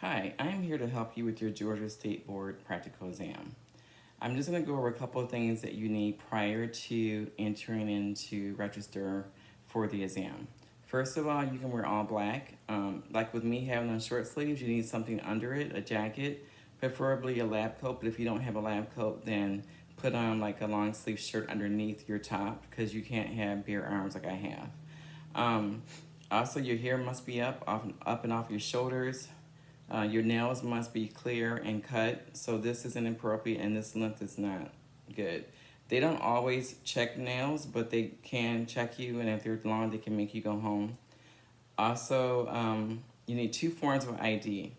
Hi, I'm here to help you with your Georgia State Board practical exam. I'm just going to go over a couple of things that you need prior to entering in to register for the exam. First of all, you can wear all black. Like with me having on short sleeves, you need something under it, a jacket, preferably a lab coat. But if you don't have a lab coat, then put on like a long sleeve shirt underneath your top because you can't have bare arms like I have. Um, Also, your hair must be up and off your shoulders. Your nails must be clear and cut, so this is inappropriate and this length is not good. They don't always check nails, but they can check you, and if they're long, they can make you go home. Also, you need two forms of ID.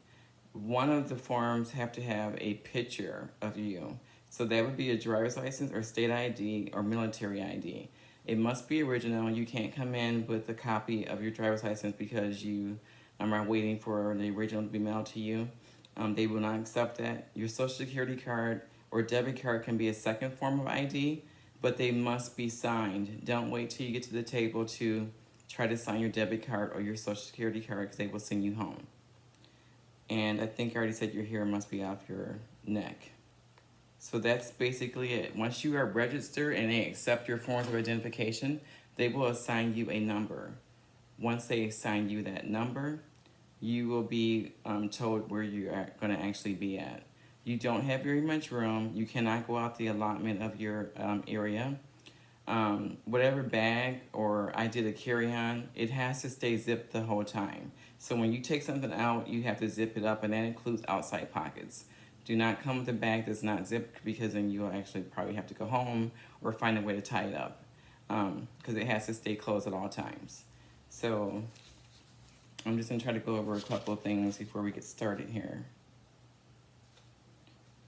One of the forms have to have a picture of you. So that would be a driver's license or state ID or military ID. It must be original. You can't come in with a copy of your driver's license because you are waiting for the original to be mailed to you. They will not accept that. Your social security card or debit card can be a second form of ID, but they must be signed. Don't wait till you get to the table to try to sign your debit card or your social security card because they will send you home. And I think I already said your hair must be off your neck. So that's basically it. Once you are registered and they accept your forms of identification, they will assign you a number. Once they assign you that number, you will be told where you are going to actually be at. You don't have very much room. You cannot go out the allotment of your area. Whatever bag or I did a carry-on, it has to stay zipped the whole time. So when you take something out, you have to zip it up, and that includes outside pockets. Do not come with a bag that's not zipped because then you'll actually probably have to go home or find a way to tie it up because it has to stay closed at all times. So I'm just going to try to go over a couple of things before we get started here.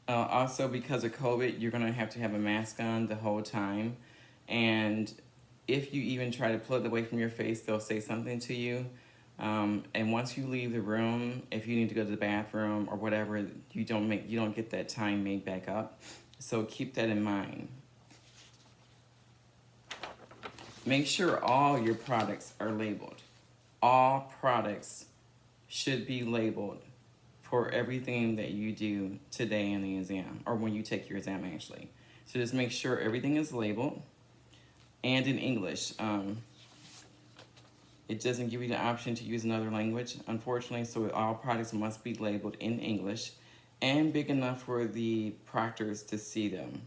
Also, because of COVID, you're going to have a mask on the whole time. And if you even try to pull it away from your face, they'll say something to you. And once you leave the room, if you need to go to the bathroom or whatever, you don't get that time made back up. So keep that in mind. Make sure all your products are labeled. All products should be labeled for everything that you do today in the exam, or when you take your exam actually. So just make sure everything is labeled and in English. It doesn't give you the option to use another language, unfortunately, so all products must be labeled in English and big enough for the proctors to see them.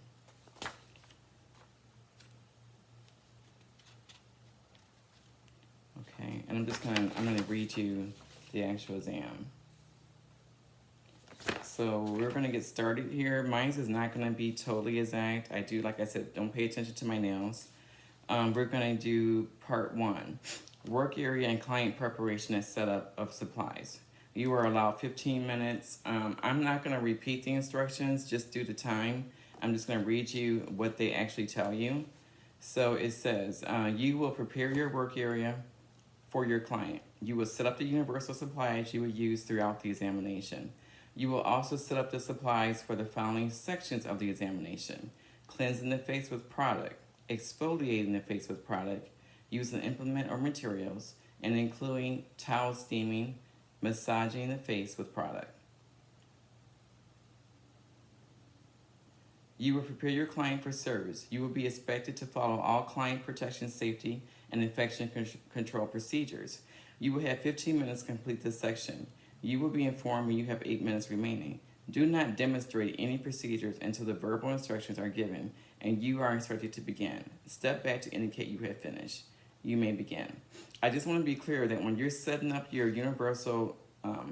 Okay, and I'm gonna read you the actual exam. So we're gonna get started here. Mine is not gonna be totally exact. I do, like I said, don't pay attention to my nails. We're gonna do part 1. Work area and client preparation and setup of supplies. You are allowed 15 minutes. I'm not going to repeat the instructions just due to time. I'm just going to read you what they actually tell you. So it says, you will prepare your work area for your client. You will set up the universal supplies you will use throughout the examination. You will also set up the supplies for the following sections of the examination: cleansing the face with product, exfoliating the face with product, using implement or materials, and including towel steaming, massaging the face with product. You will prepare your client for service. You will be expected to follow all client protection, safety, and infection control procedures. You will have 15 minutes to complete this section. You will be informed when you have 8 minutes remaining. Do not demonstrate any procedures until the verbal instructions are given and you are instructed to begin. Step back to indicate you have finished. You may begin. I just want to be clear that when you're setting up your universal,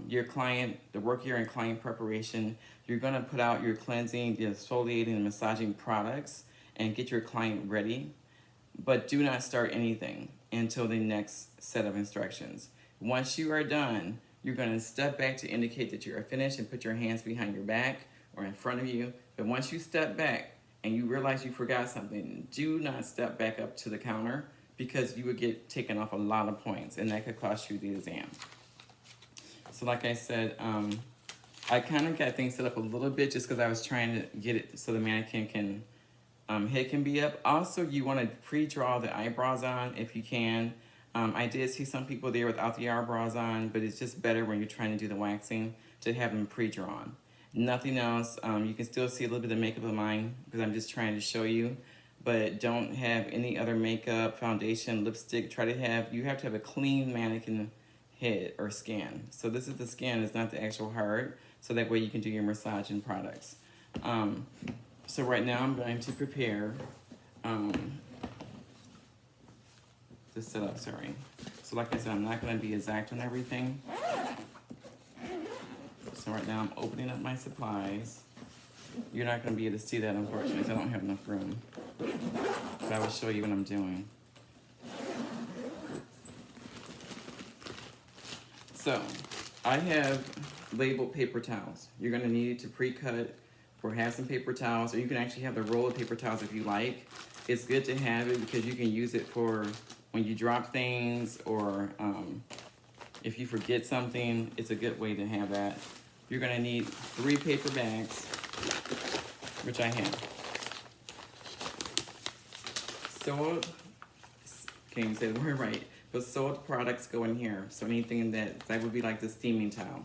your client, the work area and client preparation, you're going to put out your cleansing, the exfoliating, and massaging products and get your client ready. But do not start anything until the next set of instructions. Once you are done, you're going to step back to indicate that you are finished and put your hands behind your back or in front of you. But once you step back and you realize you forgot something, do not step back up to the counter because you would get taken off a lot of points and that could cost you the exam. So like I said, I kind of got things set up a little bit just because I was trying to get it so the mannequin can, head can be up. Also, you want to pre-draw the eyebrows on if you can. I did see some people there without the yarn bras on, but it's just better when you're trying to do the waxing to have them pre-drawn. Nothing else. You can still see a little bit of makeup of mine because I'm just trying to show you, but don't have any other makeup, foundation, lipstick. You have to have a clean mannequin head or skin. So this is the skin, it's not the actual heart, so that way you can do your massaging products. So right now I'm going to prepare the setup, sorry. So like I said, I'm not going to be exact on everything. So right now I'm opening up my supplies. You're not going to be able to see that, unfortunately, because I don't have enough room. But I will show you what I'm doing. So I have labeled paper towels. You're going to need to pre-cut or have some paper towels, or you can actually have the roll of paper towels if you like. It's good to have it because you can use it for when you drop things, or if you forget something, it's a good way to have that. You're gonna need 3 paper bags, which I have. Sold, can't even say the word right, but sold products go in here. So anything that would be like the steaming towel.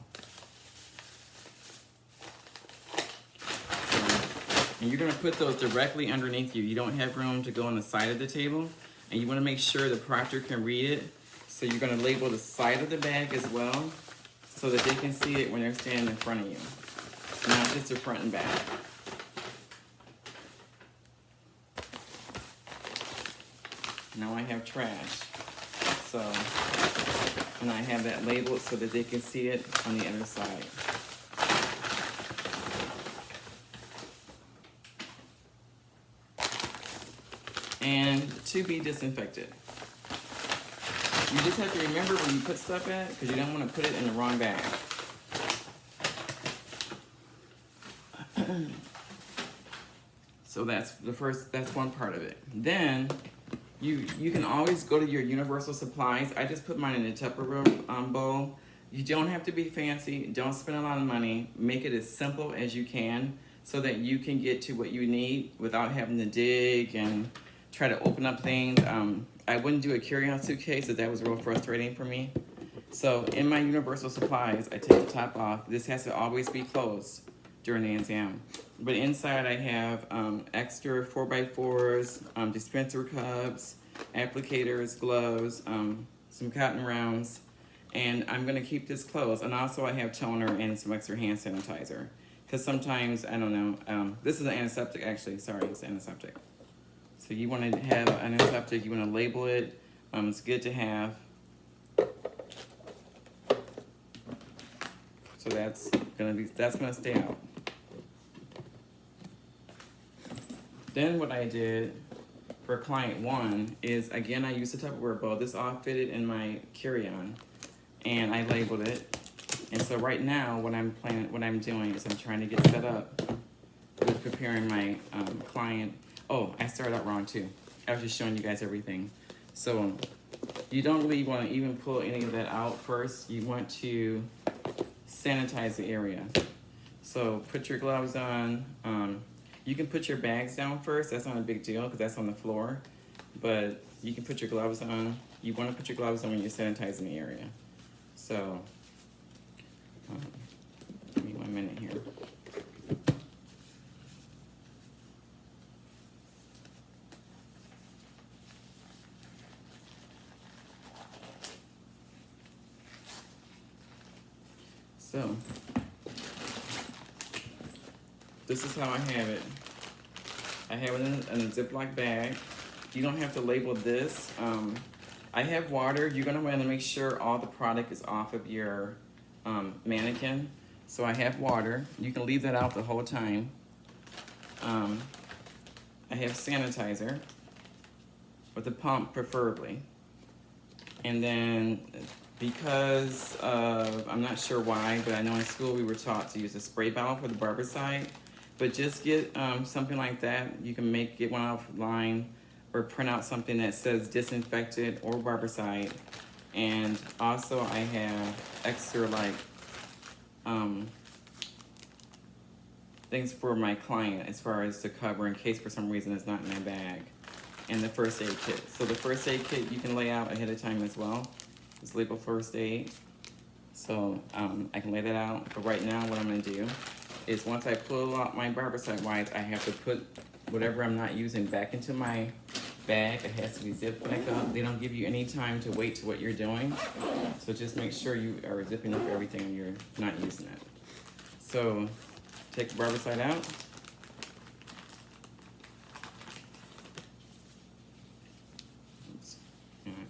And you're gonna put those directly underneath you. You don't have room to go on the side of the table, and you wanna make sure the proctor can read it. So you're gonna label the side of the bag as well, so that they can see it when they're standing in front of you, not just the front and back. Now I have trash, so, and I have that labeled so that they can see it on the other side. And to be disinfected. You just have to remember where you put stuff at, because you don't want to put it in the wrong bag. So that's one part of it. Then you can always go to your universal supplies. I just put mine in a Tupperware bowl. You don't have to be fancy. Don't spend a lot of money. Make it as simple as you can so that you can get to what you need without having to dig and try to open up things. I wouldn't do a carry-on suitcase, so that was real frustrating for me. So in my universal supplies, I take the top off. This has to always be closed during the exam. But inside I have extra 4x4s, dispenser cups, applicators, gloves, some cotton rounds, and I'm gonna keep this closed. And also I have toner and some extra hand sanitizer. Because sometimes, I don't know, this is an antiseptic actually, sorry, it's antiseptic. So you want to have an antiseptic, you want to label it, it's good to have. So that's gonna stay out. Then what I did for client 1 is, again, I used the Tupperware bowl. This all fitted in my carry-on, and I labeled it. And so right now, what I'm doing is I'm trying to get set up with preparing my client. Oh, I started out wrong too. I was just showing you guys everything. So you don't really want to even pull any of that out first. You want to sanitize the area. So put your gloves on. You can put your bags down first. That's not a big deal because that's on the floor. But you can put your gloves on. You want to put your gloves on when you're sanitizing the area. So give me 1 minute here. So, this is how I have it. I have it in a Ziploc bag. You don't have to label this. I have water. You're gonna wanna make sure all the product is off of your mannequin. So I have water. You can leave that out the whole time. I have sanitizer, with a pump preferably. And then, because I'm not sure why, but I know in school we were taught to use a spray bottle for the barbicide. But just get something like that. You can get one offline or print out something that says disinfectant or barbicide. And also I have extra things for my client as far as to cover in case for some reason it's not in my bag. and the first aid kit. So the first aid kit you can lay out ahead of time as well. It's labeled first aid. So I can lay that out. But right now what I'm gonna do is once I pull out my barbicide wipes, I have to put whatever I'm not using back into my bag. It has to be zipped back up. They don't give you any time to wait to what you're doing. So just make sure you are zipping up everything and you're not using it. So take the barbicide out. Oops.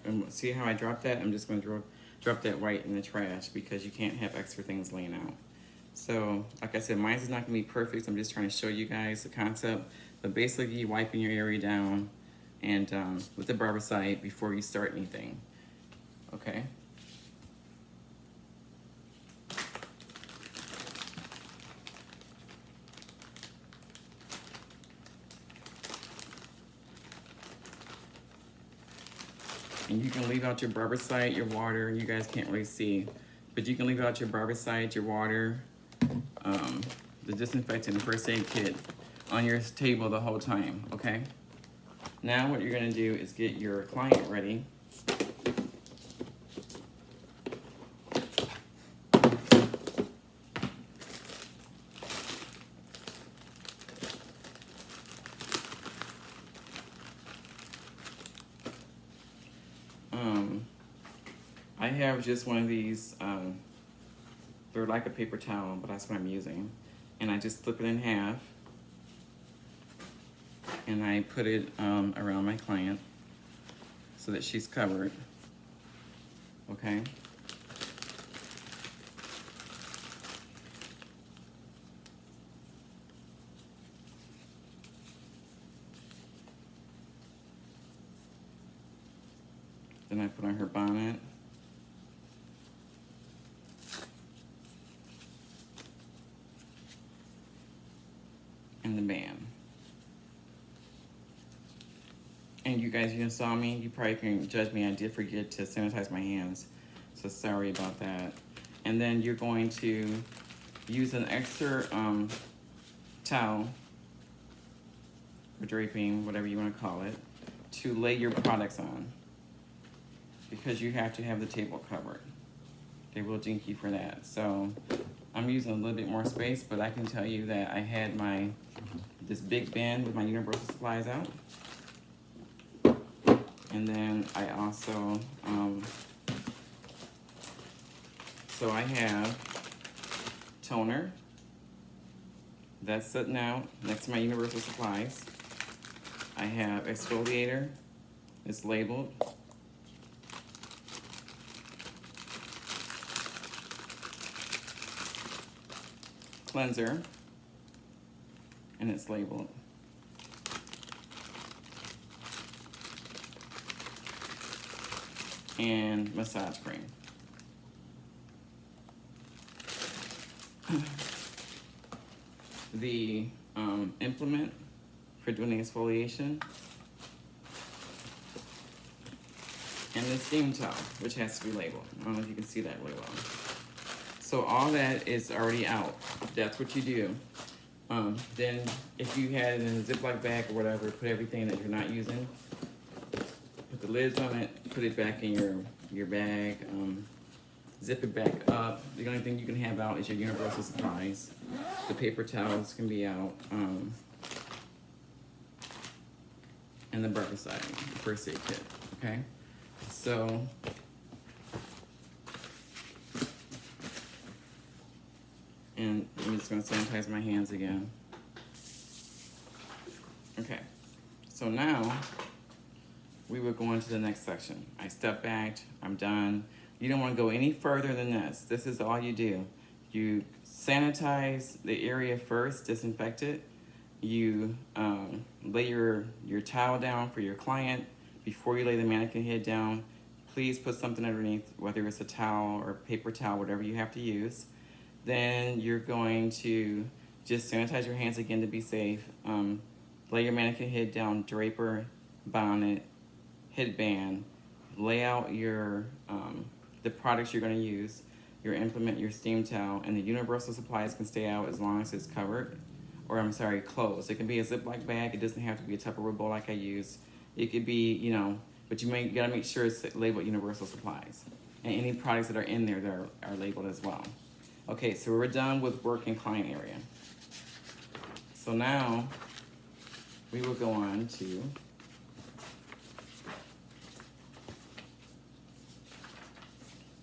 And see how I dropped that? I'm just going to drop that right in the trash because you can't have extra things laying out. So, like I said, mine is not going to be perfect. I'm just trying to show you guys the concept. But basically, you wiping your area down and with the barbicide before you start anything. Okay? And you can leave out your barbicide, your water. You guys can't really see, but you can leave out your barbicide, your water, the disinfectant, the first aid kit on your table the whole time, okay? Now what you're gonna do is get your client ready. I have just one of these, they're like a paper towel, but that's what I'm using. And I just flip it in half. And I put it around my client so that she's covered. Okay? Then I put on her bonnet. And the band. And you guys, you saw me, you probably can judge me. I did forget to sanitize my hands, so sorry about that. And then you're going to use an extra towel or draping, whatever you want to call it, to lay your products on, because you have to have the table covered. They will dink you for that. So I'm using a little bit more space, but I can tell you that I had this big bin with my universal supplies out. And then I also, so I have toner that's sitting out next to my universal supplies. I have exfoliator, it's labeled. Cleanser, and it's labeled. And massage cream. The implement for doing the exfoliation, and the steam towel, which has to be labeled. I don't know if you can see that really well. So all that is already out. That's what you do. Then if you had it in a Ziploc bag or whatever, put everything that you're not using, put the lids on it, put it back in your bag, zip it back up. The only thing you can have out is your universal supplies. The paper towels can be out, and the barbicide, the first aid kit, okay? So, and I'm just gonna sanitize my hands again. Okay, so now we will go into the next section. I step back, I'm done. You don't wanna go any further than this. This is all you do. You sanitize the area first, disinfect it. You lay your towel down for your client. Before you lay the mannequin head down, please put something underneath, whether it's a towel or paper towel, whatever you have to use. Then you're going to just sanitize your hands again to be safe. Lay your mannequin head down, draper, bonnet, headband. Lay out your the products you're going to use, your implement, your steam towel, and the universal supplies can stay out as long as it's covered, or I'm sorry, closed. It can be a Ziploc bag. It doesn't have to be a Tupperware bowl like I use. It could be, you know, but you gotta make sure it's labeled universal supplies. And any products that are in there that are labeled as well. Okay, so we're done with work and client area. So now we will go on to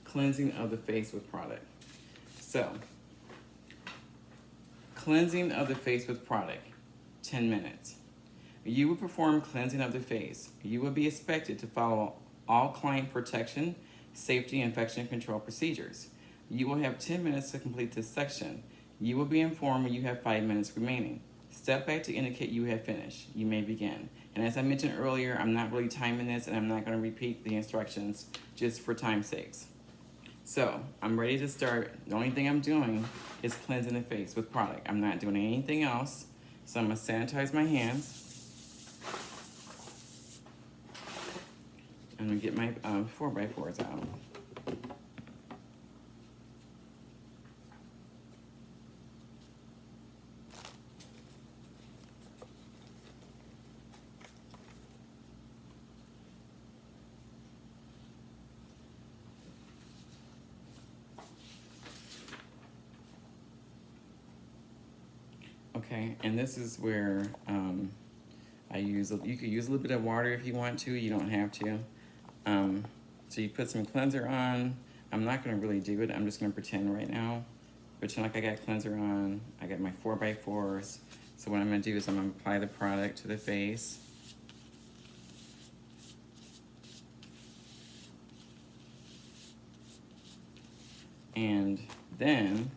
cleansing of the face with product. So, cleansing of the face with product, 10 minutes. You will perform cleansing of the face. You will be expected to follow all client protection, safety, and infection control procedures. You will have 10 minutes to complete this section. You will be informed when you have 5 minutes remaining. Step back to indicate you have finished. You may begin. And as I mentioned earlier, I'm not really timing this, and I'm not going to repeat the instructions just for time's sakes. So I'm ready to start. The only thing I'm doing is cleansing the face with product. I'm not doing anything else. So I'm going to sanitize my hands. I'm going to get my 4x4s out. Okay, and this is where you could use a little bit of water if you want to. You don't have to. So you put some cleanser on. I'm not going to really do it. I'm just going to pretend right now. Pretend like I got cleanser on. I got my 4x4s. So what I'm going to do is I'm going to apply the product to the face. And then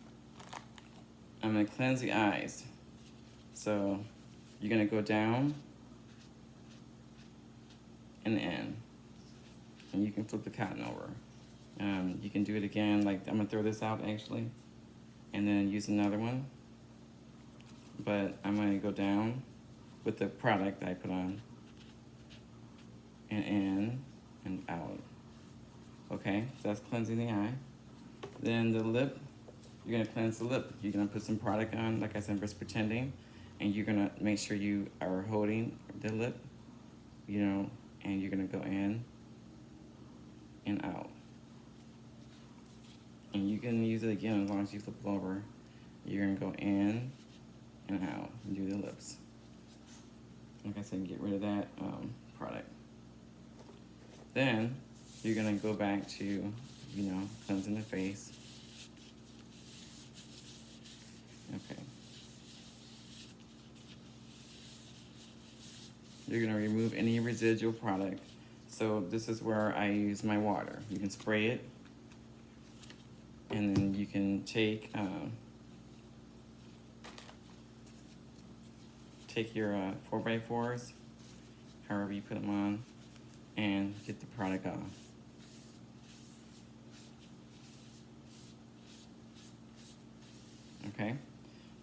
I'm going to cleanse the eyes. So you're going to go down and in. And you can flip the cotton over. You can do it again, like I'm going to throw this out actually. And then use another one. But I'm going to go down with the product I put on. And in and out. Okay, so that's cleansing the eye. Then the lip, you're going to cleanse the lip. You're going to put some product on, like I said, just pretending. And you're going to make sure you are holding the lip, you know, and you're going to go in and out. And you can use it again as long as you flip it over. You're going to go in and out and do the lips. Like I said, get rid of that product. Then you're going to go back to, you know, cleansing the face. Okay. You're going to remove any residual product. So this is where I use my water. You can spray it. And then you can take your 4x4s, however you put them on, and get the product off. Okay.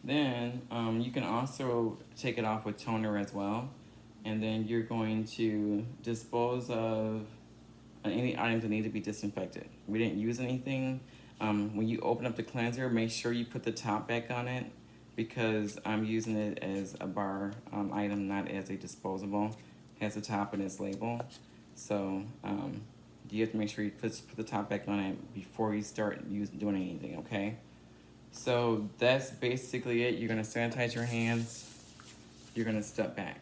Then you can also take it off with toner as well. And then you're going to dispose of any items that need to be disinfected. We didn't use anything. When you open up the cleanser, make sure you put the top back on it because I'm using it as a bar item, not as a disposable. It has a top and its label. So you have to make sure you put the top back on it before you start doing anything, okay? So that's basically it. You're gonna sanitize your hands. You're gonna step back.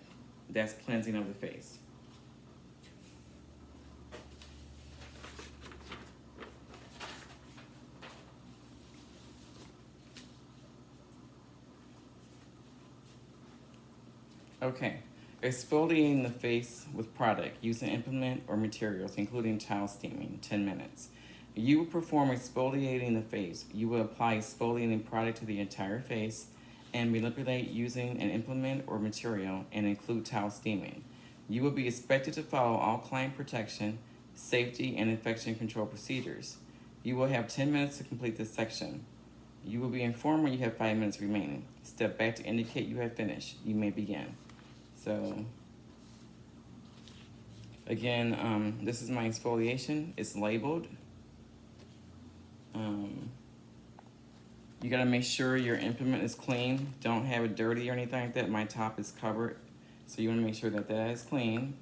That's cleansing of the face. Okay, exfoliating the face with product using implement or materials, including towel steaming, 10 minutes. You will perform exfoliating the face. You will apply exfoliating product to the entire face and manipulate using an implement or material and include towel steaming. You will be expected to follow all client protection, safety, and infection control procedures. You will have 10 minutes to complete this section. You will be informed when you have 5 minutes remaining. Step back to indicate you have finished. You may begin. So, again, this is my exfoliation. It's labeled. You gotta make sure your implement is clean. Don't have it dirty or anything like that. My top is covered, so you wanna make sure that that is clean.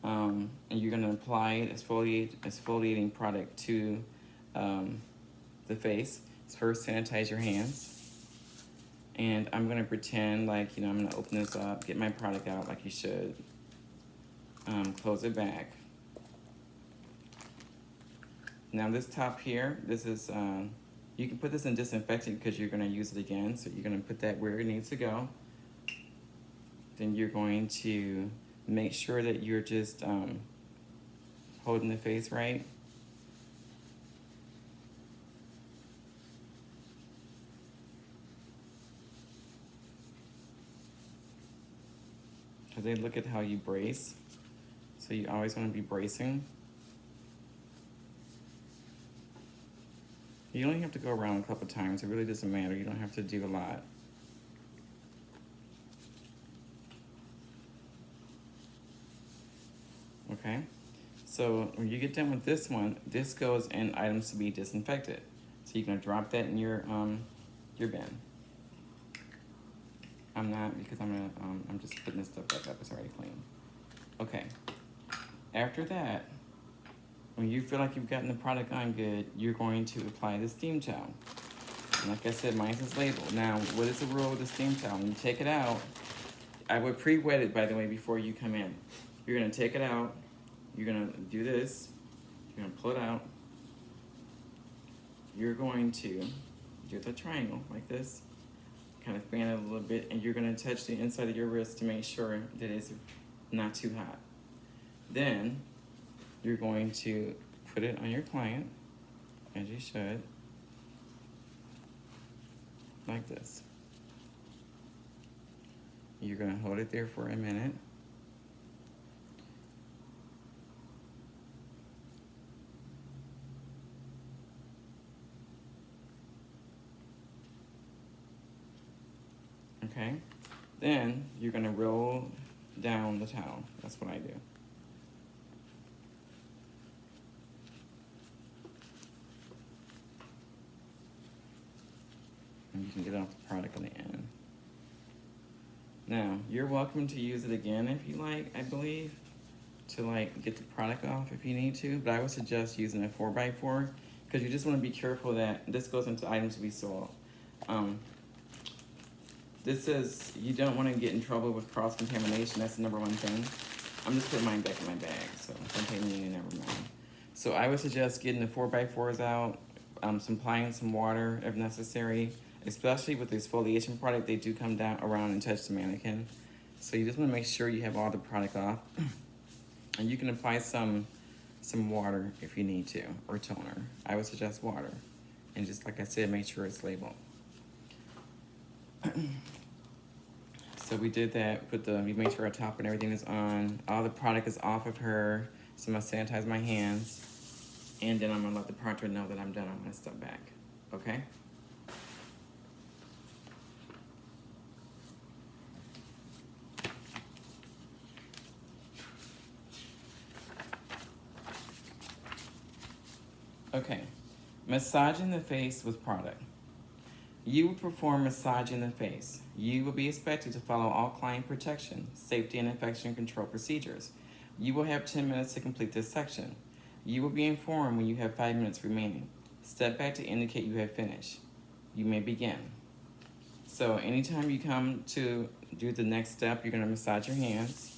And you're gonna apply exfoliating product to the face. First, sanitize your hands. And I'm gonna pretend like, I'm gonna open this up, get my product out like you should. Close it back. Now this top here, this is, you can put this in disinfectant because you're gonna use it again. So you're gonna put that where it needs to go. Then you're going to make sure that you're just holding the face right. Because they look at how you brace. So you always want to be bracing. You only have to go around a couple times. It really doesn't matter. You don't have to do a lot. Okay, so when you get done with this one, this goes in items to be disinfected. So you're gonna drop that in your bin. I'm not, because I'm just putting this stuff back up. It's already clean. Okay. After that, when you feel like you've gotten the product on good, you're going to apply the steam towel. And like I said, mine is labeled. Now, what is the rule with the steam towel? When you take it out, I would pre-wet it, by the way, before you come in. You're gonna take it out, you're gonna do this, you're gonna pull it out, you're going to do the triangle like this, kind of fan it a little bit, and you're gonna touch the inside of your wrist to make sure that it's not too hot. Then, you're going to put it on your client, as you should, like this. You're gonna hold it there for a minute. Okay, then you're gonna roll down the towel. That's what I do. And you can get off the product in the end. Now, you're welcome to use it again if you like, I believe, to like get the product off if you need to, but I would suggest using a 4x4 because you just wanna be careful that this goes into items to be sold. This is, you don't want to get in trouble with cross-contamination. That's the number one thing. I'm just putting mine back in my bag, so contaminating, never mind. So I would suggest getting the 4x4s out, applying some water if necessary, especially with the exfoliation product. They do come down around and touch the mannequin. So you just want to make sure you have all the product off. And you can apply some water if you need to, or toner. I would suggest water. And just like I said, make sure it's labeled. So we did that, we made sure our top and everything is on. All the product is off of her. So I'm gonna sanitize my hands. And then I'm gonna let the proctor know that I'm done. I'm gonna step back, okay? Okay, massaging the face with product. You will perform massaging the face. You will be expected to follow all client protection, safety, and infection control procedures. You will have 10 minutes to complete this section. You will be informed when you have 5 minutes remaining. Step back to indicate you have finished. You may begin. So anytime you come to do the next step, you're gonna massage your hands.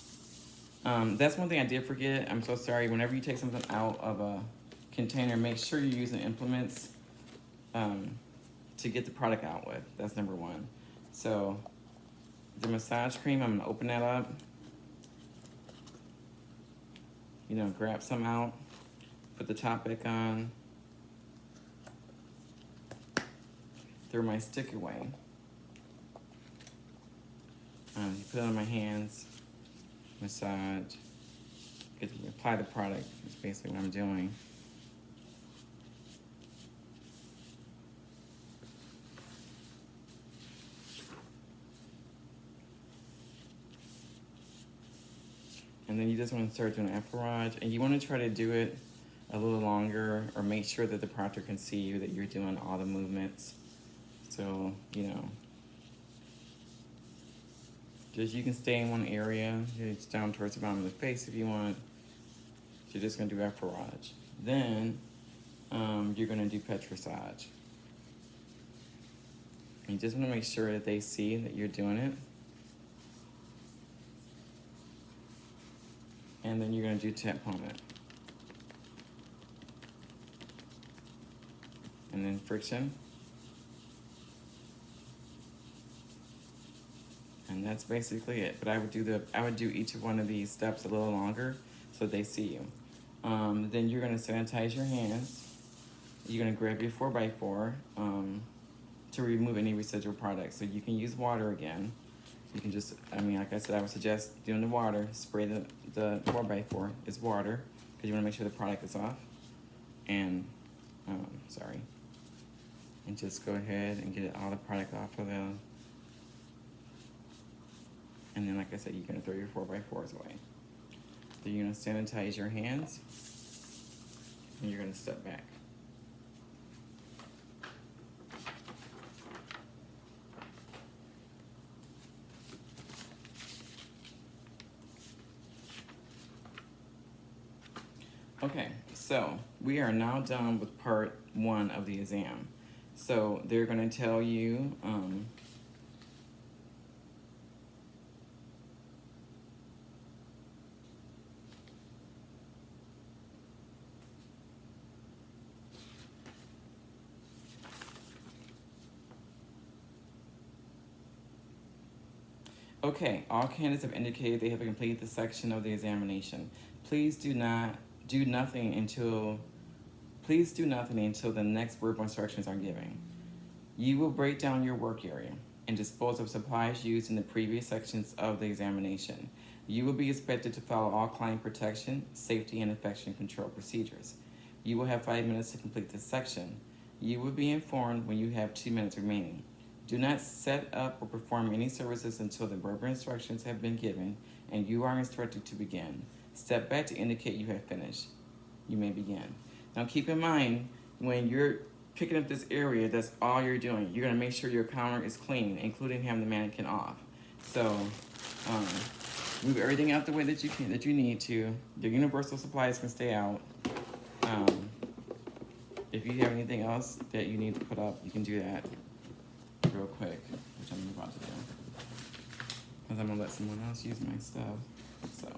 That's one thing I did forget. I'm so sorry. Whenever you take something out of a container, make sure you're using implements to get the product out with. That's number one. So the massage cream, I'm gonna open that up. Grab some out, put the top back on, throw my stick away. You put it on my hands, massage, apply the product. That's basically what I'm doing. And then you just want to start doing an appareil, and you want to try to do it a little longer, or make sure that the proctor can see you, that you're doing all the movements. So, just you can stay in one area. It's down towards the bottom of the face if you want. So you're just gonna do efforage. Then you're gonna do petrissage. You just wanna make sure that they see that you're doing it. And then you're gonna do tamponade. And then friction. And that's basically it. But I would do each of one of these steps a little longer so they see you. Then you're gonna sanitize your hands. You're gonna grab your 4x4 to remove any residual products. So you can use water again. You can just, like I said, I would suggest doing the water. Spray the 4x4 is water because you wanna make sure the product is off. And, and just go ahead and get all the product off of the, and then like I said, you're gonna throw your 4x4s away. Then you're gonna sanitize your hands and you're gonna step back. Okay, so we are now done with part 1 of the exam. So they're gonna tell you, okay, all candidates have indicated they have completed the section of the examination. Please do nothing until the next verbal instructions are given. You will break down your work area and dispose of supplies used in the previous sections of the examination. You will be expected to follow all client protection, safety, and infection control procedures. You will have 5 minutes to complete this section. You will be informed when you have 2 minutes remaining. Do not set up or perform any services until the verbal instructions have been given and you are instructed to begin. Step back to indicate you have finished. You may begin. Now keep in mind, when you're picking up this area, that's all you're doing. You're gonna make sure your counter is clean, including having the mannequin off. So move everything out the way that you need to. The universal supplies can stay out. If you have anything else that you need to put up, you can do that real quick, which I'm about to do. Because I'm gonna let someone else use my stuff. So.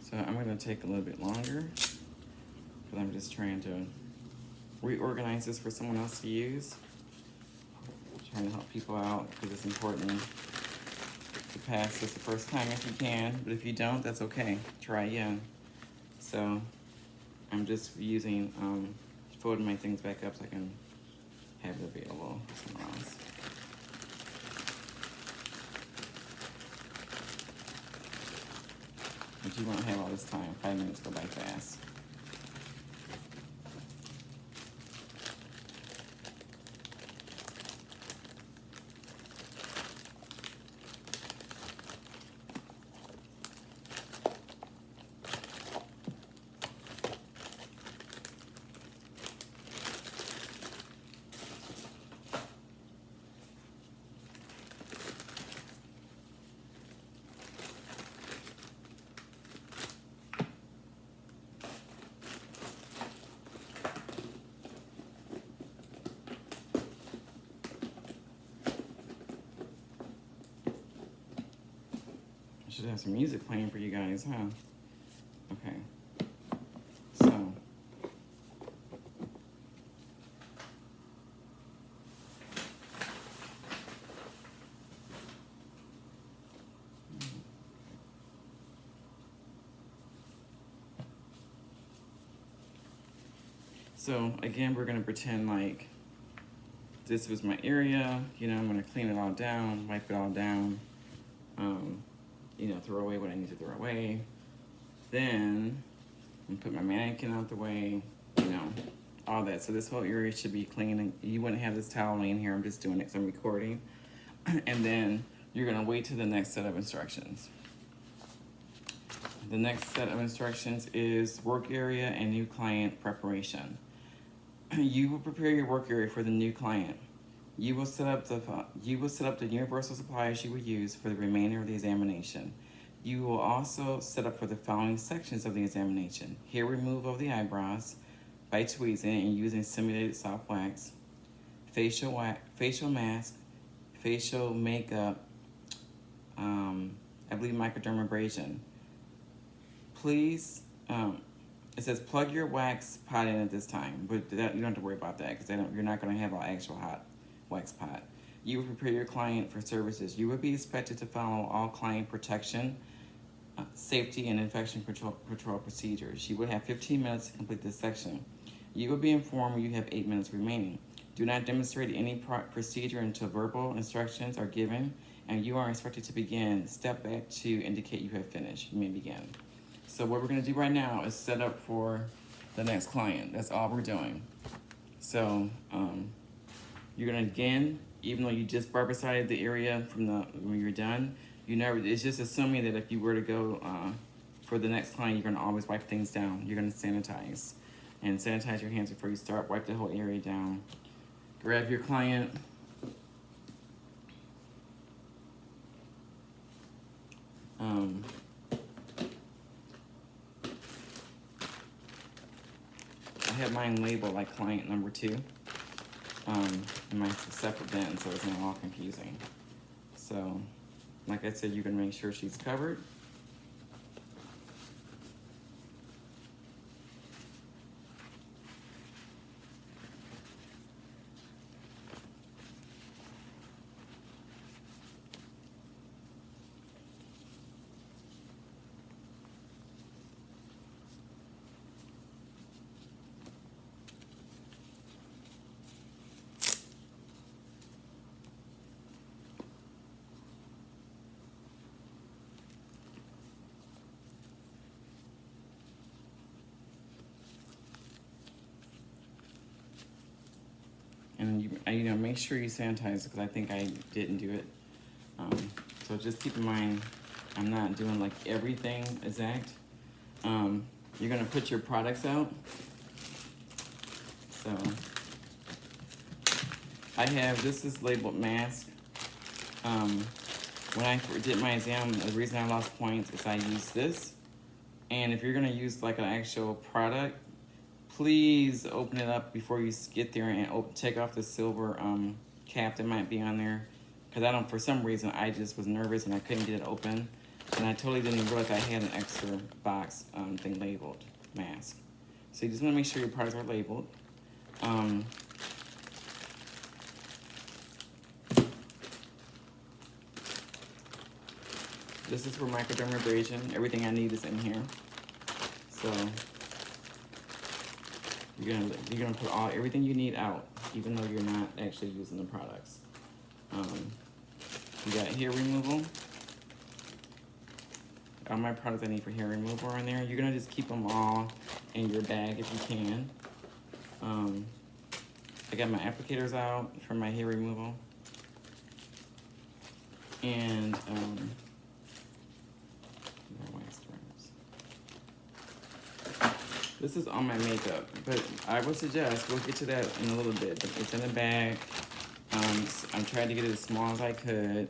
So I'm gonna take a little bit longer because I'm just trying to reorganize this for someone else to use. Trying to help people out because it's important to pass this the first time if you can, but if you don't, that's okay. Try again. So I'm just using, folding my things back up so I can have it available for someone else. But you won't have all this time. 5 minutes go by fast. Should have some music playing for you guys, huh? Okay. So again, we're gonna pretend like this was my area. You know, I'm gonna clean it all down, wipe it all down. You know, throw away what I need to throw away. Then I'm put my mannequin out the way, you know, all that. So this whole area should be clean, and you wouldn't have this towel laying here. I'm just doing it because I'm recording. And then you're gonna wait to the next set of instructions. The next set of instructions is work area and new client preparation. You will prepare your work area for the new client. You will set up the universal supplies you will use for the remainder of the examination. You will also set up for the following sections of the examination: hair removal of the eyebrows by tweezing and using simulated soft wax, facial mask, facial makeup, I believe microdermabrasion. Please, it says plug your wax pot in at this time, but you don't have to worry about that because you're not going to have an actual hot wax pot. You will prepare your client for services. You will be expected to follow all client protection, safety, and infection control procedures. You will have 15 minutes to complete this section. You will be informed when you have 8 minutes remaining. Do not demonstrate any procedure until verbal instructions are given, and you are expected to begin. Step back to indicate you have finished. You may begin. So what we're going to do right now is set up for the next client. That's all we're doing. So you're going to, again, even though you just barbecided the area from when you're done, it's just assuming that if you were to go for the next client, you're going to always wipe things down. You're going to sanitize. And sanitize your hands before you start. Wipe the whole area down. Grab your client. I have mine labeled like client number 2. In my separate bin, so it's not all confusing. So, like I said, you can make sure she's covered. And make sure you sanitize because I think I didn't do it. So just keep in mind, I'm not doing like everything exact. You're gonna put your products out. So this is labeled mask. When I did my exam, the reason I lost points is I used this. And if you're gonna use like an actual product, please open it up before you get there and take off the silver cap that might be on there. Because for some reason, I just was nervous and I couldn't get it open. And I totally didn't realize I had an extra box thing labeled mask. So you just want to make sure your products are labeled. This is for microdermabrasion. Everything I need is in here. So you're gonna put everything you need out, even though you're not actually using the products. You got hair removal. All my products I need for hair removal are in there. You're gonna just keep them all in your bag if you can. I got my applicators out for my hair removal. And this is all my makeup, but I would suggest, we'll get to that in a little bit, but it's in a bag. I'm trying to get it as small as I could.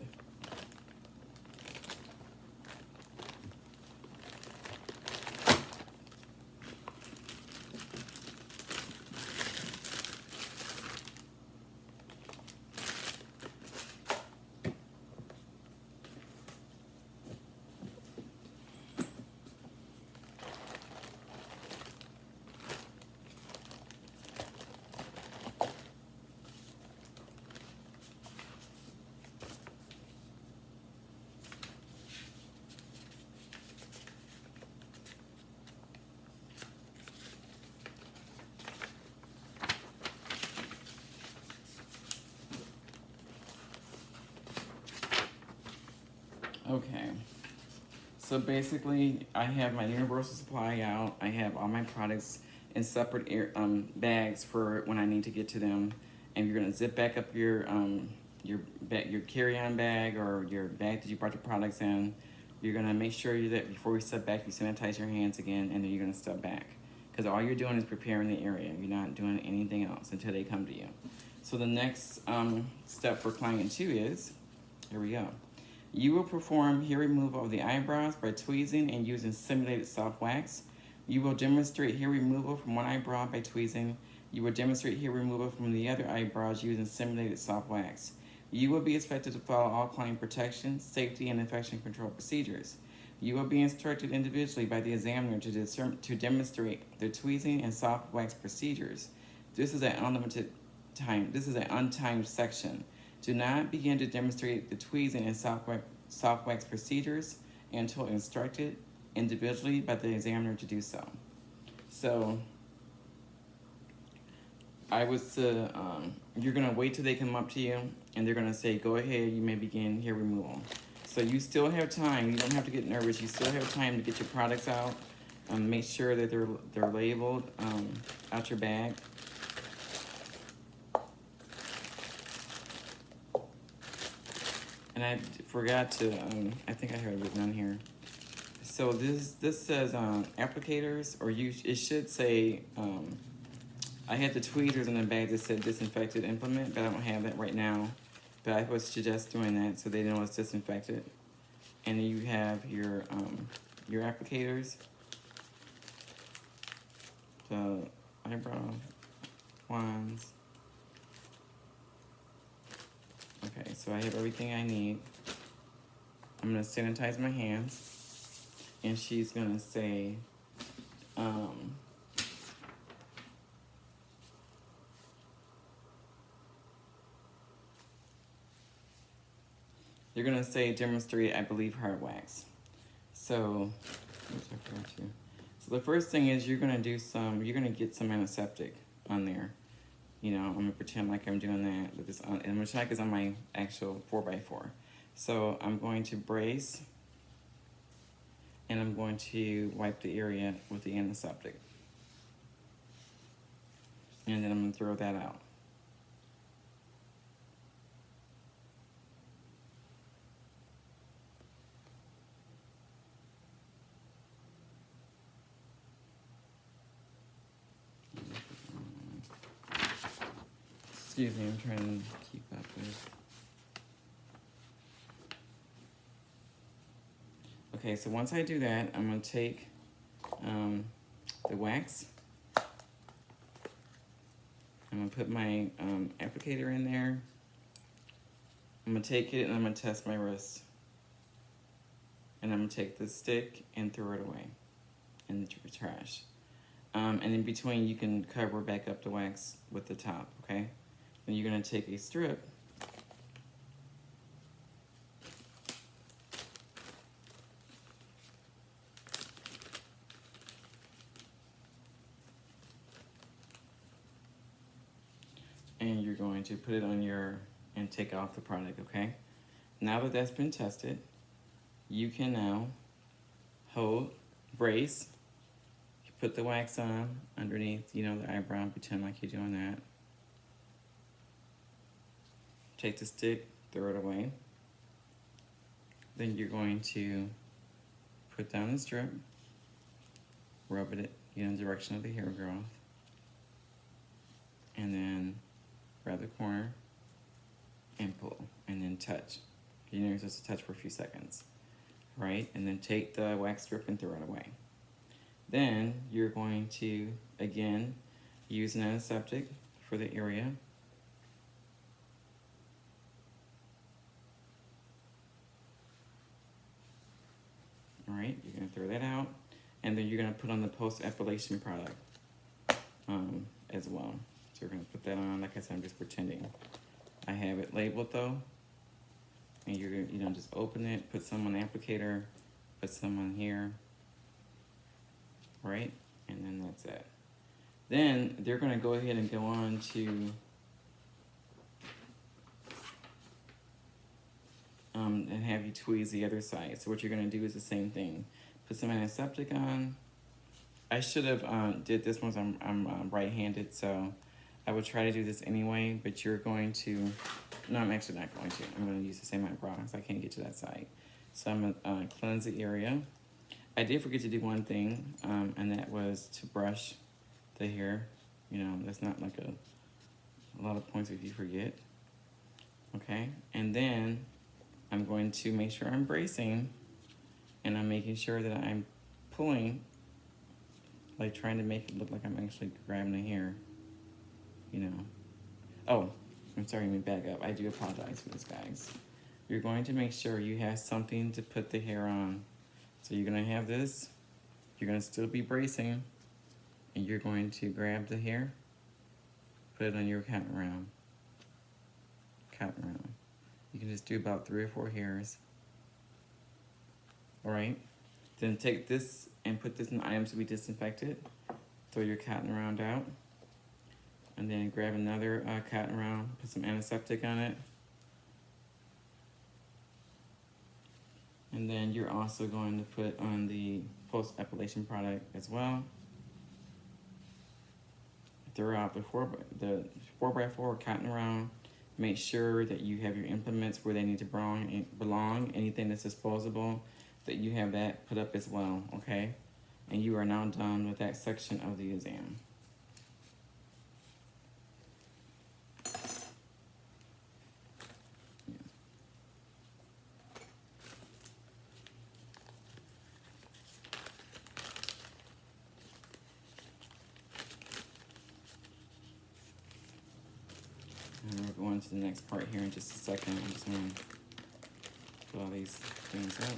Okay, so basically I have my universal supply out. I have all my products in separate bags for when I need to get to them. And you're gonna zip back up your carry-on bag or your bag that you brought your products in. You're gonna make sure that before you step back, you sanitize your hands again, and then you're gonna step back. because all you're doing is preparing the area. You're not doing anything else until they come to you. So the next step for client 2 is, here we go. You will perform hair removal of the eyebrows by tweezing and using simulated soft wax. You will demonstrate hair removal from one eyebrow by tweezing. You will demonstrate hair removal from the other eyebrows using simulated soft wax. You will be expected to follow all client protection, safety, and infection control procedures. You will be instructed individually by the examiner to demonstrate the tweezing and soft wax procedures. This is an unlimited time. This is an untimed section. Do not begin to demonstrate the tweezing and soft wax procedures until instructed individually by the examiner to do so. So I would say you're gonna wait till they come up to you and they're gonna say, go ahead, you may begin hair removal. So you still have time. You don't have to get nervous. You still have time to get your products out. Make sure that they're labeled out your bag. And I forgot to, I think I have it written on here. So this says applicators, or it should say, I had the tweezers in the bag that said disinfected implement, but I don't have that right now. But I would suggest doing that so they know it's disinfected. And then you have your applicators, the eyebrow wands. Okay, so I have everything I need. I'm gonna sanitize my hands, and she's gonna say, you're gonna say demonstrate, I believe, hard wax. So, oops, I forgot to. So the first thing is you're gonna get some antiseptic on there. You know, I'm gonna pretend like I'm doing that with this, and I'm gonna check is on my actual 4x4. So I'm going to brace, and I'm going to wipe the area with the antiseptic. And then I'm gonna throw that out. Excuse me, I'm trying to keep up with. Okay, so once I do that, I'm gonna take the wax. I'm gonna put my applicator in there. I'm gonna take it and I'm gonna test my wrist. And I'm gonna take the stick and throw it away in the trash. And in between, you can cover back up the wax with the top, okay? Then you're gonna take a strip and you're going to put it on and take off the product, okay? Now that that's been tested, you can now brace, you put the wax on underneath, the eyebrow, pretend like you're doing that. Take the stick, throw it away. Then you're going to put down the strip, rub it in the direction of the hair growth, and then grab the corner and pull, and then touch. You're supposed to touch for a few seconds, right? And then take the wax strip and throw it away. Then you're going to, again, use an antiseptic for the area. All right, you're gonna throw that out, and then you're gonna put on the post-epilation product as well. So we're gonna put that on. Like I said, I'm just pretending. I have it labeled though, and you're gonna just open it, put some on the applicator, put some on here, right? And then that's it. Then they're gonna go ahead and go on to and have you tweeze the other side. So what you're gonna do is the same thing. Put some antiseptic on. I should have did this once I'm right-handed, so I would try to do this anyway, but you're going to, no, I'm actually not going to. I'm gonna use the same eyebrow because I can't get to that side. So I'm gonna cleanse the area. I did forget to do one thing, and that was to brush the hair. You know, that's not like a lot of points if you forget. Okay, and then I'm going to make sure I'm bracing, and I'm making sure that I'm pulling, like trying to make it look like I'm actually grabbing the hair, you know. Oh, I'm sorry, let me back up. I do apologize for this, guys. You're going to make sure you have something to put the hair on. So you're gonna have this, you're gonna still be bracing, and you're going to grab the hair, put it on your cotton round. Cotton round. You can just do about 3 or 4 hairs. All right. Then take this and put this in items to be disinfected. Throw your cotton round out, and then grab another cotton round. Put some antiseptic on it, and then you're also going to put on the post-epilation product as well. Throw out the 4x4 cotton round. Make sure that you have your implements where they need to belong. Anything that's disposable, that you have that put up as well, okay? And you are now done with that section of the exam. And we're going to the next part here in just a second. I'm just going to put all these things up.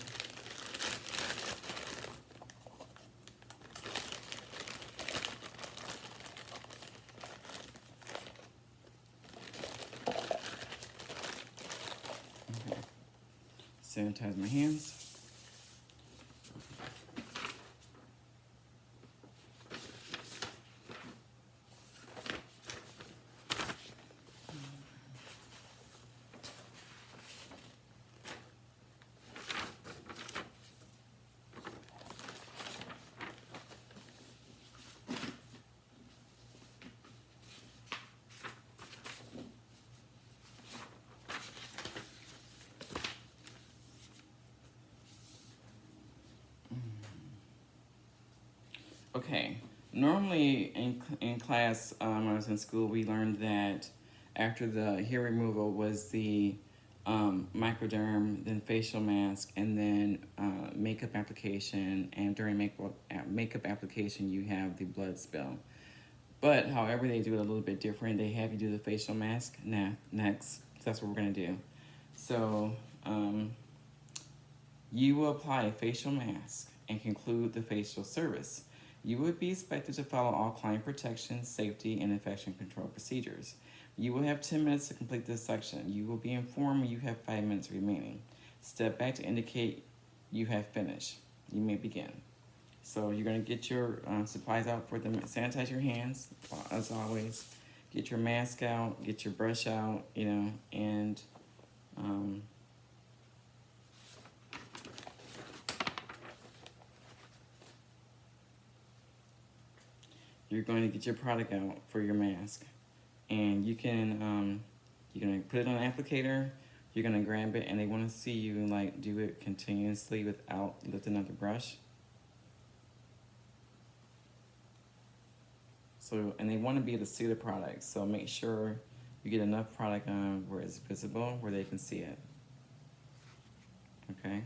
Okay. Sanitize my hands. Okay, normally in class when I was in school, we learned that after the hair removal was the microderm, then facial mask, and then makeup application, and during makeup application you have the blood spill. But however, they do it a little bit different. They have you do the facial mask next, so that's what we're gonna do. So you will apply a facial mask and conclude the facial service. You would be expected to follow all client protection, safety, and infection control procedures. You will have 10 minutes to complete this section. You will be informed when you have 5 minutes remaining. Step back to indicate you have finished. You may begin. So you're going to get your supplies out for them. Sanitize your hands, as always. Get your mask out, get your brush out, you know, and you're going to get your product out for your mask, and you can you're going to put it on an applicator. You're going to grab it, and they want to see you like do it continuously without lifting up the brush. So, and they want to be able to see the product, so make sure you get enough product on where it's visible, where they can see it. Okay.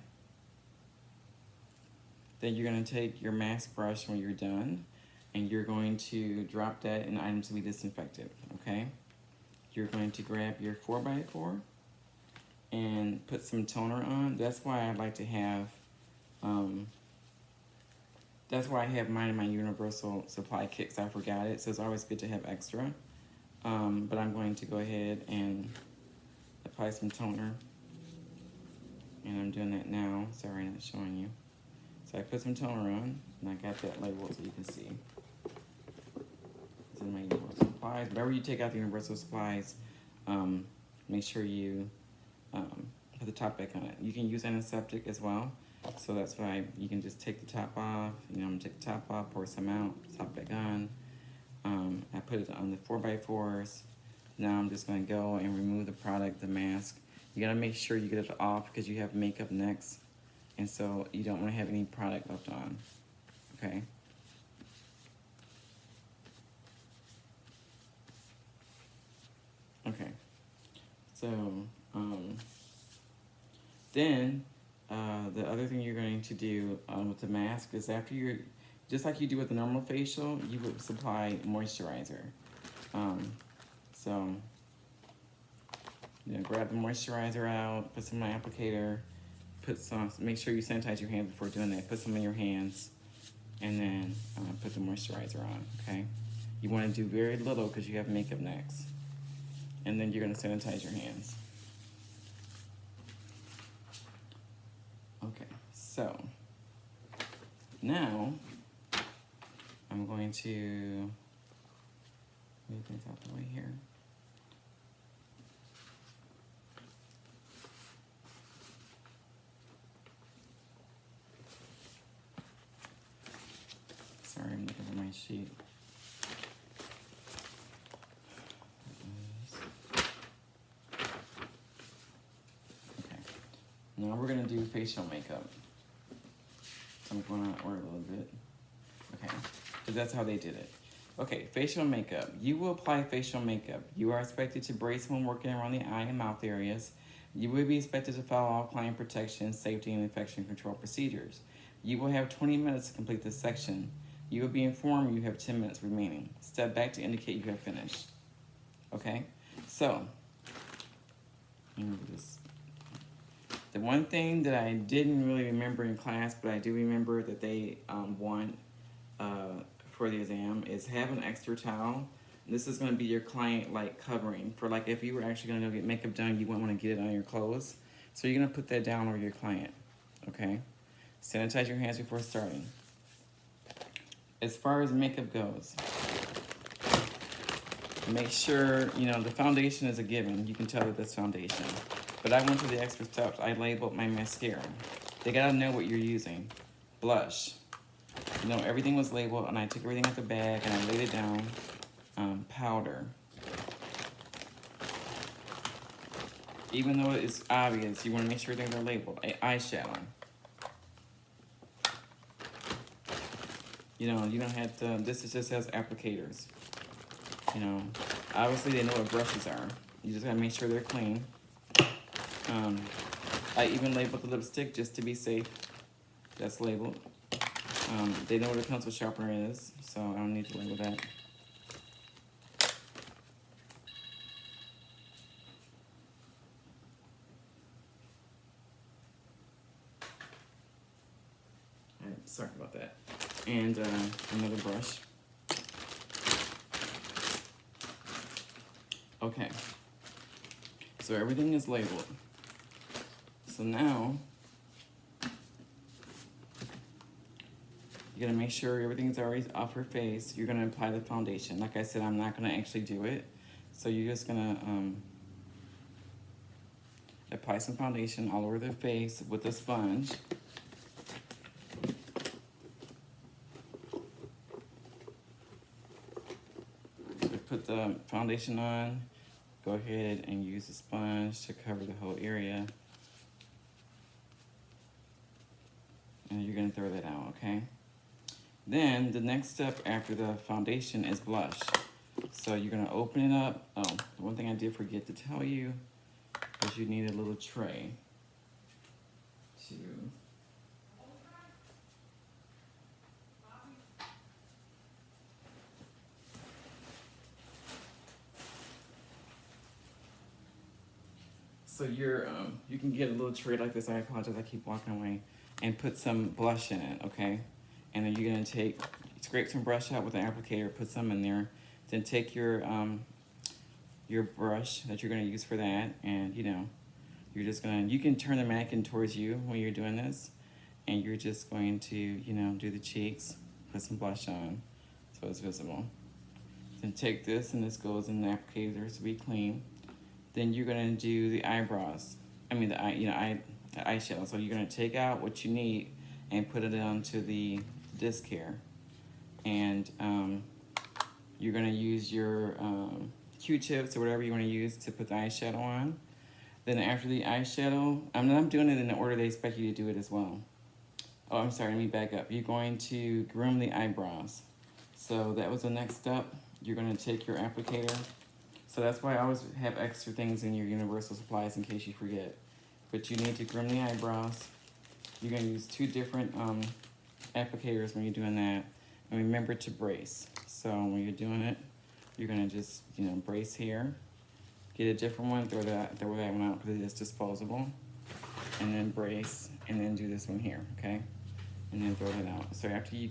Then you're going to take your mask brush when you're done, and you're going to drop that in items to be disinfected, okay? You're going to grab your 4x4 and put some toner on. That's why I like to have, that's why I have mine in my universal supply kit, because I forgot it, so it's always good to have extra. But I'm going to go ahead and apply some toner, and I'm doing that now. Sorry, I'm not showing you. So I put some toner on, and I got that label so you can see. It's in my universal supplies. Whenever you take out the universal supplies, make sure you put the top back on it. You can use antiseptic as well, so that's why you can just take the top off. You know, I'm gonna take the top off, pour some out, top back on. I put it on the 4x4s. Now I'm just gonna go and remove the product, the mask. You gotta make sure you get it off because you have makeup next, and so you don't want to have any product left on. Okay. So, then the other thing you're going to do with the mask is after you're, just like you do with the normal facial, you would supply moisturizer. So, you know, grab the moisturizer out, put some on the applicator, put some, make sure you sanitize your hands before doing that. Put some in your hands, and then put the moisturizer on, okay? You want to do very little because you have makeup next. And then you're going to sanitize your hands. Okay, so now I'm going to move things out the way here. Sorry, I'm looking for my sheet. Okay, now we're gonna do facial makeup. So I'm going to order a little bit. Okay, because that's how they did it. Okay, facial makeup. You will apply facial makeup. You are expected to brace when working around the eye and mouth areas. You will be expected to follow all client protection, safety, and infection control procedures. You will have 20 minutes to complete this section. You will be informed you have 10 minutes remaining. Step back to indicate you have finished. Okay, so let me do this. The one thing that I didn't really remember in class, but I do remember that they want for the exam is have an extra towel. This is going to be your client like covering for like if you were actually going to go get makeup done, you wouldn't want to get it on your clothes. So you're going to put that down over your client. Okay, sanitize your hands before starting. As far as makeup goes, make sure, you know, the foundation is a given. You can tell that that's foundation. But I went to the extra steps. I labeled my mascara. They gotta know what you're using. Blush. You know, everything was labeled, and I took everything out the bag and I laid it down. Powder. Even though it's obvious, you want to make sure things are labeled. Eyeshadow. You know, you don't have to, this is just as applicators. You know, obviously they know what brushes are. You just gotta make sure they're clean. I even labeled the lipstick just to be safe. That's labeled. They know what a pencil sharpener is, so I don't need to label that. Sorry about that. And another brush. Okay. So everything is labeled. So now, you're gonna make sure everything's already off her face. You're gonna apply the foundation. Like I said, I'm not gonna actually do it. So you're just gonna apply some foundation all over the face with a sponge. So put the foundation on. Go ahead and use a sponge to cover the whole area. And you're gonna throw that out, okay? Then the next step after the foundation is blush. So you're gonna open it up. Oh, the one thing I did forget to tell you is you need a little tray to so you can get a little tray like this. I apologize, I keep walking away. And put some blush in it, okay? And then you're gonna scrape some brush out with an applicator, put some in there. Then take your brush that you're gonna use for that, and you know, you can turn the mannequin towards you when you're doing this, and you're just going to, you know, do the cheeks, put some blush on, so it's visible. Then take this, and this goes in the applicator to be clean. Then you're gonna do the eyebrows. I mean the eyeshadow. So you're gonna take out what you need and put it onto the disc here, and you're gonna use your Q-tips or whatever you want to use to put the eyeshadow on. Then after the eyeshadow, I'm doing it in the order they expect you to do it as well. Oh, I'm sorry, let me back up. You're going to groom the eyebrows. So that was the next step. You're gonna take your applicator. So that's why I always have extra things in your universal supplies in case you forget. But you need to groom the eyebrows. You're gonna use 2 different applicators when you're doing that. And remember to brace. So when you're doing it, you're gonna just, brace here. Get a different one, throw that one out because it's disposable. And then brace, and then do this one here, okay? And then throw it out. So after you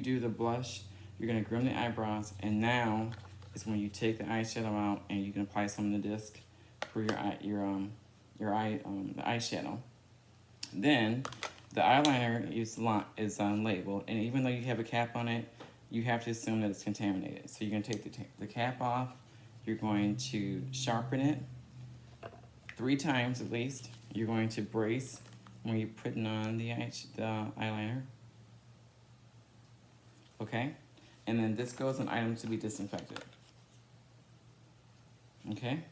do the blush, you're gonna groom the eyebrows, and now is when you take the eyeshadow out and you can apply some of the disc for the eyeshadow. Then the eyeliner is labeled, and even though you have a cap on it, you have to assume that it's contaminated. So you're gonna take the cap off. You're going to sharpen it 3 times at least. You're going to brace when you're putting on the eyeliner. Okay? And then this goes on items to be disinfected. Okay?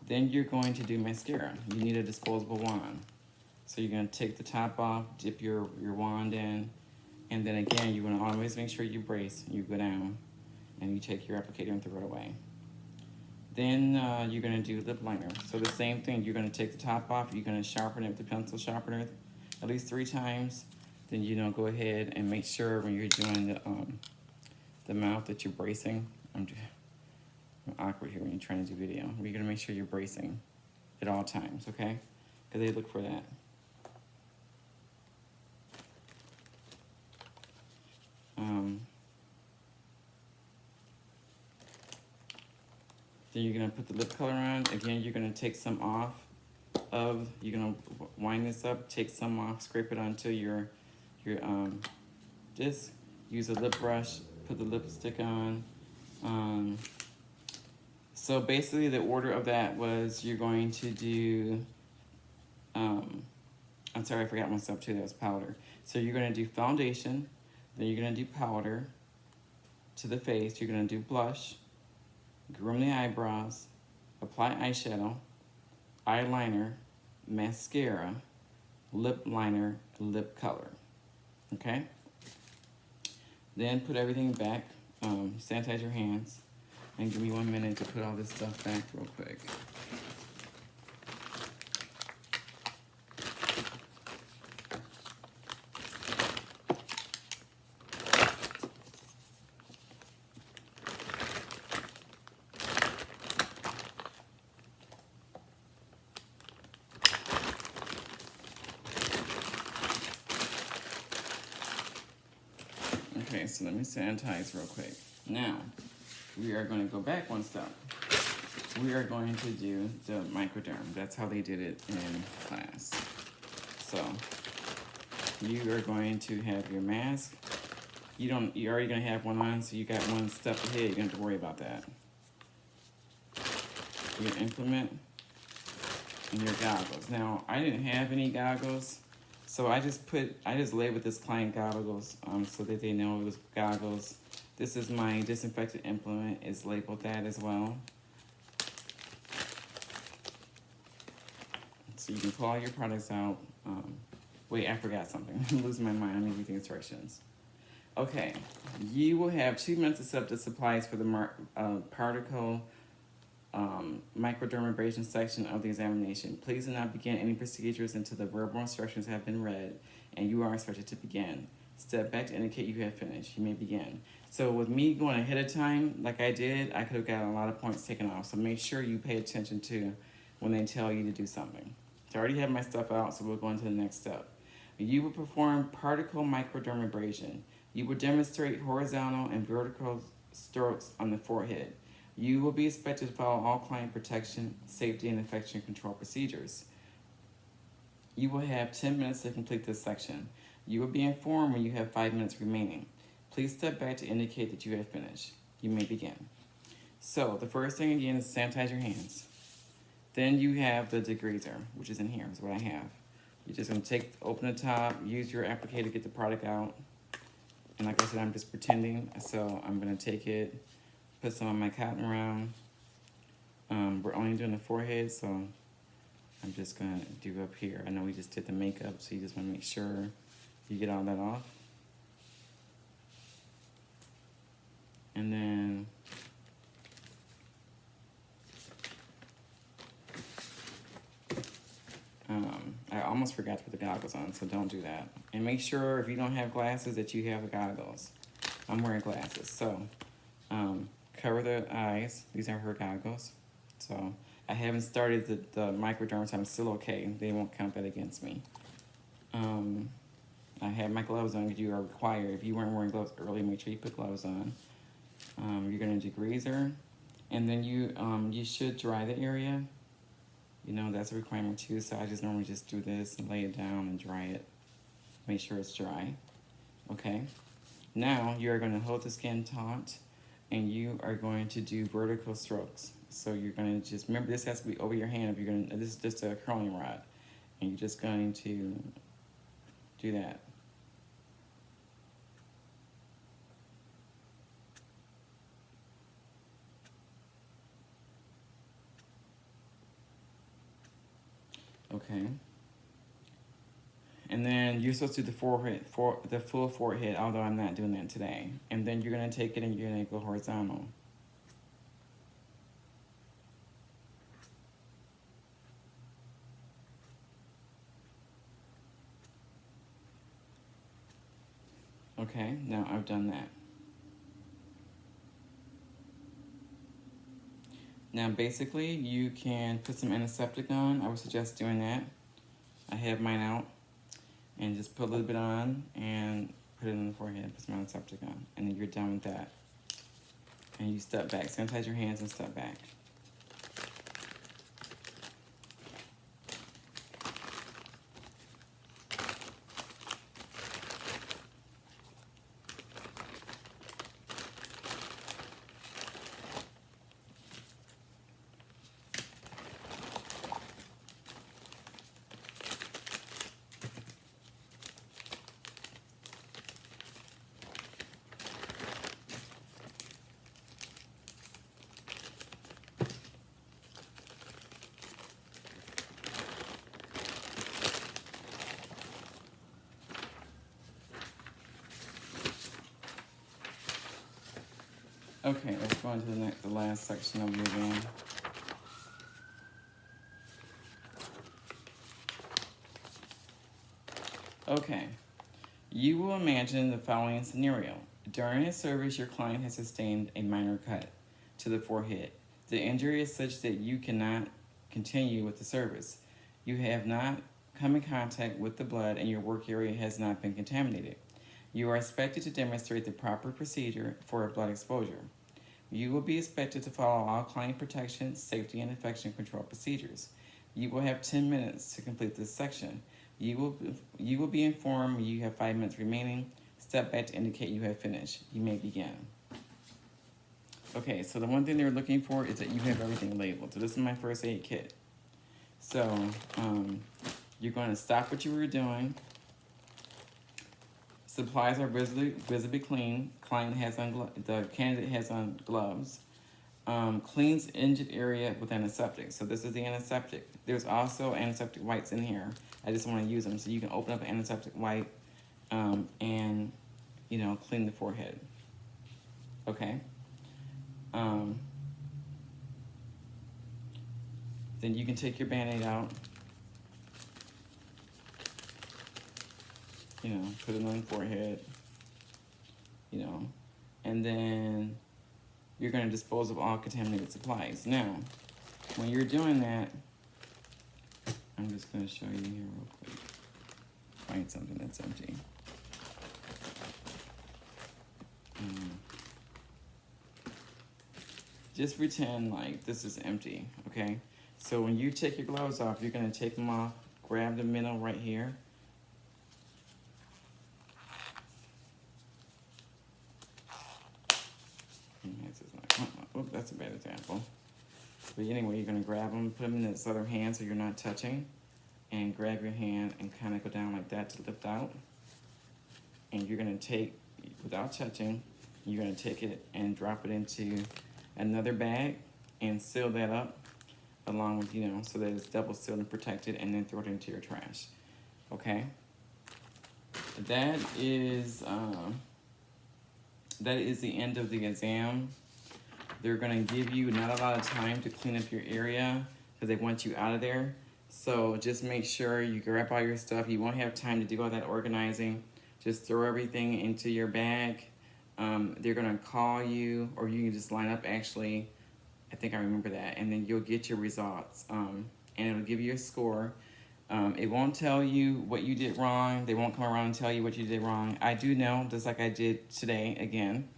Then you're going to do mascara. You need a disposable wand. So you're going to take the top off, dip your wand in, and then again, you're going to always make sure you brace. You go down, and you take your applicator and throw it away. Then you're going to do lip liner. So the same thing, you're going to take the top off, you're going to sharpen it with the pencil sharpener at least 3 times. Then go ahead and make sure when you're doing the mouth that you're bracing. I'm awkward here when you're trying to do video. You're going to make sure you're bracing at all times, okay? Because they look for that. Then you're going to put the lip color on. Again, you're going to take some off you're going to wind this up, take some off, scrape it onto your disc. Use a lip brush, put the lipstick on. So basically the order of that was you're going to do, I'm sorry, I forgot one step too, that was powder. So you're going to do foundation, then you're going to do powder to the face, you're going to do blush, groom the eyebrows, apply eyeshadow, eyeliner, mascara, lip liner, lip color, okay? Then put everything back, sanitize your hands, and give me 1 minute to put all this stuff back real quick. Okay, so let me sanitize real quick. Now, we are going to go back 1 step. We are going to do the microderm. That's how they did it in class. So, you are going to have your mask. You're already going to have one on, so you got 1 step ahead. You don't have to worry about that. Your implement and your goggles. Now, I didn't have any goggles. So I just labeled this client goggles so that they know it was goggles. This is my disinfectant implement, is labeled that as well. So you can pull all your products out. Wait, I forgot something. I'm losing my mind. I'm reading the instructions. Okay, you will have 2 minutes to set up the supplies for the particle microdermabrasion section of the examination. Please do not begin any procedures until the verbal instructions have been read and you are expected to begin. Step back to indicate you have finished. You may begin. So with me going ahead of time, like I did, I could have got a lot of points taken off. So make sure you pay attention to when they tell you to do something. So I already have my stuff out, so we'll go into the next step. You will perform particle microdermabrasion. You will demonstrate horizontal and vertical strokes on the forehead. You will be expected to follow all client protection, safety, and infection control procedures. You will have 10 minutes to complete this section. You will be informed when you have 5 minutes remaining. Please step back to indicate that you have finished. You may begin. So the first thing again is sanitize your hands. Then you have the degreaser, which is in here, is what I have. You're just gonna open the top, use your applicator to get the product out. And like I said, I'm just pretending, so I'm gonna take it, put some on my cotton round. We're only doing the forehead, so I'm just gonna do up here. I know we just did the makeup, so you just wanna make sure you get all that off. And then almost forgot to put the goggles on, so don't do that. And make sure if you don't have glasses that you have the goggles. I'm wearing glasses, so cover the eyes. These are her goggles. So I haven't started the microderm, so I'm still okay. They won't count that against me. I have my gloves on because you are required. If you weren't wearing gloves earlier, make sure you put gloves on. You're gonna degreaser, and then you should dry the area. You know, that's a requirement too, so I just normally just do this and lay it down and dry it. Make sure it's dry, okay? Now, you are gonna hold the skin taut, and you are going to do vertical strokes. So you're gonna just, remember this has to be over your hand if you're gonna, this is just a curling rod. And you're just going to do that. Okay. And then you're supposed to do the forehead, the full forehead, although I'm not doing that today. And then you're gonna take it and you're gonna go horizontal. Okay, now I've done that. Now basically you can put some antiseptic on. I would suggest doing that. I have mine out. And just put a little bit on and put it on the forehead, put some antiseptic on. And then you're done with that. And you step back, sanitize your hands and step back. Okay, let's go on to the last section of the exam. Okay, you will imagine the following scenario. During a service, your client has sustained a minor cut to the forehead. The injury is such that you cannot continue with the service. You have not come in contact with the blood and your work area has not been contaminated. You are expected to demonstrate the proper procedure for a blood exposure. You will be expected to follow all client protection, safety, and infection control procedures. You will have 10 minutes to complete this section. You will be informed when you have 5 minutes remaining. Step back to indicate you have finished. You may begin. Okay, so the one thing they're looking for is that you have everything labeled. So this is my first aid kit. So you're going to stop what you were doing. Supplies are visibly clean. The candidate has on gloves. Cleans injured area with antiseptic. So this is the antiseptic. There's also antiseptic wipes in here. I just want to use them. So you can open up an antiseptic wipe and, you know, clean the forehead. Okay. Then you can take your Band-Aid out. You know, put it on the forehead, you know, and then you're going to dispose of all contaminated supplies. Now, when you're doing that, I'm just going to show you here real quick. Find something that's empty. Just pretend like this is empty, okay? So when you take your gloves off, you're going to take them off, grab the middle right here. Oh, that's a bad example. But anyway, you're going to grab them, put them in this other hand so you're not touching. And grab your hand and kind of go down like that to lift out. And you're going to take, without touching, you're going to take it and drop it into another bag and seal that up along with, you know, so that it's double sealed and protected, and then throw it into your trash. Okay? That is the end of the exam. They're going to give you not a lot of time to clean up your area because they want you out of there. So just make sure you grab all your stuff. You won't have time to do all that organizing. Just throw everything into your bag. They're gonna call you, or you can just line up actually. I think I remember that. And then you'll get your results. And it'll give you a score. It won't tell you what you did wrong. They won't come around and tell you what you did wrong. I do know, just like I did today again,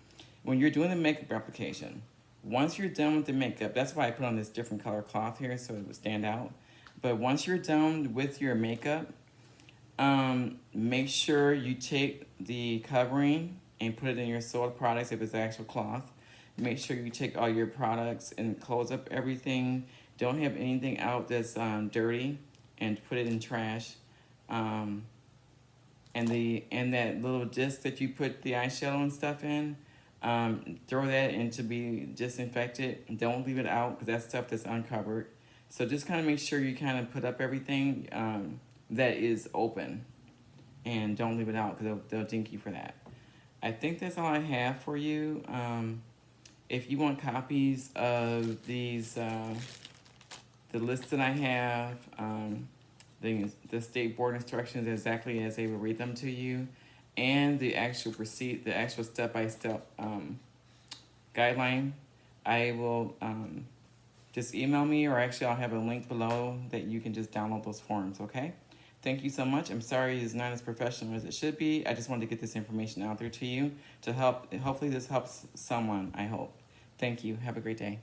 when you're doing the makeup application, once you're done with the makeup, that's why I put on this different color cloth here so it would stand out. But once you're done with your makeup, make sure you take the covering and put it in your sold products if it's actual cloth. Make sure you take all your products and close up everything. Don't have anything out that's dirty, and put it in trash. And that little disc that you put the eyeshadow and stuff in, throw that in to be disinfected. Don't leave it out because that's stuff that's uncovered. So just kind of make sure you kind of put up everything that is open, and don't leave it out because they'll dink you for that. I think that's all I have for you. If you want copies of these, the list that I have, the state board instructions exactly as they will read them to you, and the actual the actual step-by-step guideline, I will just email me, or actually I'll have a link below that you can just download those forms, okay? Thank you so much. I'm sorry it's not as professional as it should be. I just wanted to get this information out there to you to help. Hopefully this helps someone, I hope. Thank you. Have a great day.